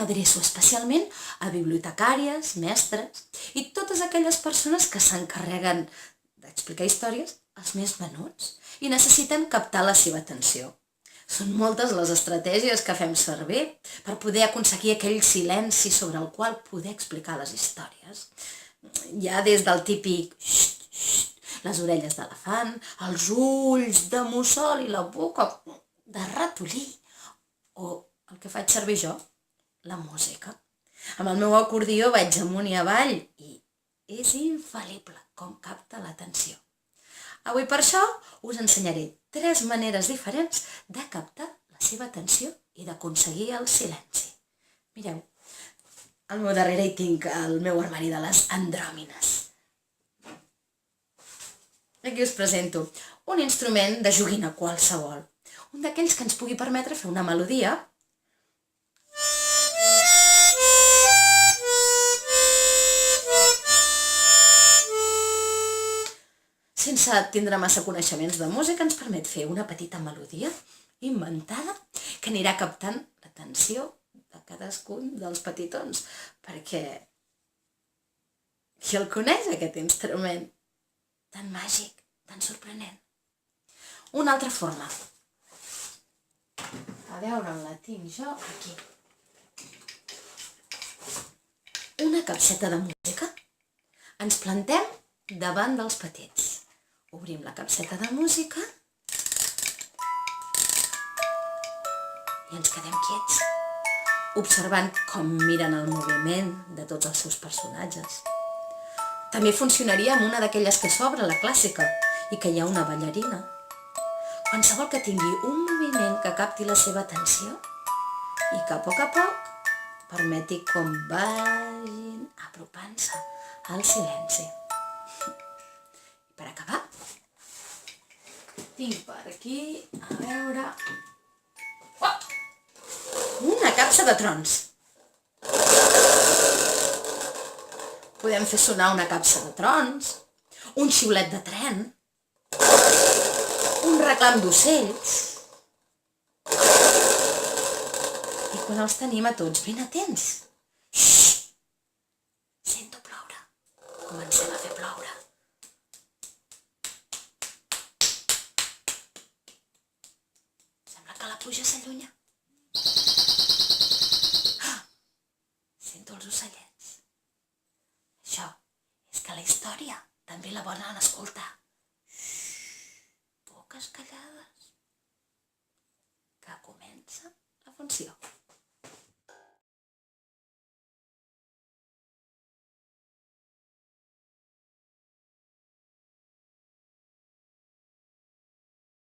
m'adreço especialment a bibliotecàries, mestres i totes aquelles persones que s'encarreguen d'explicar històries als més menuts i necessiten captar la seva atenció. Són moltes les estratègies que fem servir per poder aconseguir aquell silenci sobre el qual poder explicar les històries. Hi ha des del típic xt, xt, les orelles d'elefant, els ulls de mussol i la boca de ratolí, o el que faig servir jo, la música. Amb el meu acordió vaig amunt i avall i és infal·lible com capta l'atenció. Avui per això us ensenyaré 3 maneres diferents de captar la seva atenció i d'aconseguir el silenci. Mireu, al meu darrere hi tinc el meu armari de les andròmines. Aquí us presento un instrument de joguina qualsevol, un d'aquells que ens pugui permetre fer una melodia sense tindre massa coneixements de música. Ens permet fer una petita melodia inventada que anirà captant l'atenció de cadascun dels petitons, perquè qui el coneix, aquest instrument tan màgic, tan sorprenent? Una altra forma. A veure on la tinc jo, aquí. Una capseta de música. Ens plantem davant dels petits. Obrim la capseta de música i ens quedem quiets, observant com miren el moviment de tots els seus personatges. També funcionaria amb una d'aquelles que s'obre, la clàssica, i que hi ha una ballarina. Qualsevol que tingui un moviment que capti la seva atenció i que a poc permeti com vagin apropant-se al silenci. Per acabar, tinc per aquí, a veure... una capsa de trons. Podem fer sonar una capsa de trons, un xiulet de tren, un reclam d'ocells. I quan els tenim a tots ben atents, sento ploure. Comencem a fer ploure. Sembla que la pluja s'allunya. Sento els ocellets. Això és que la història també la volen escoltar. Poques callades. Que comença la funció.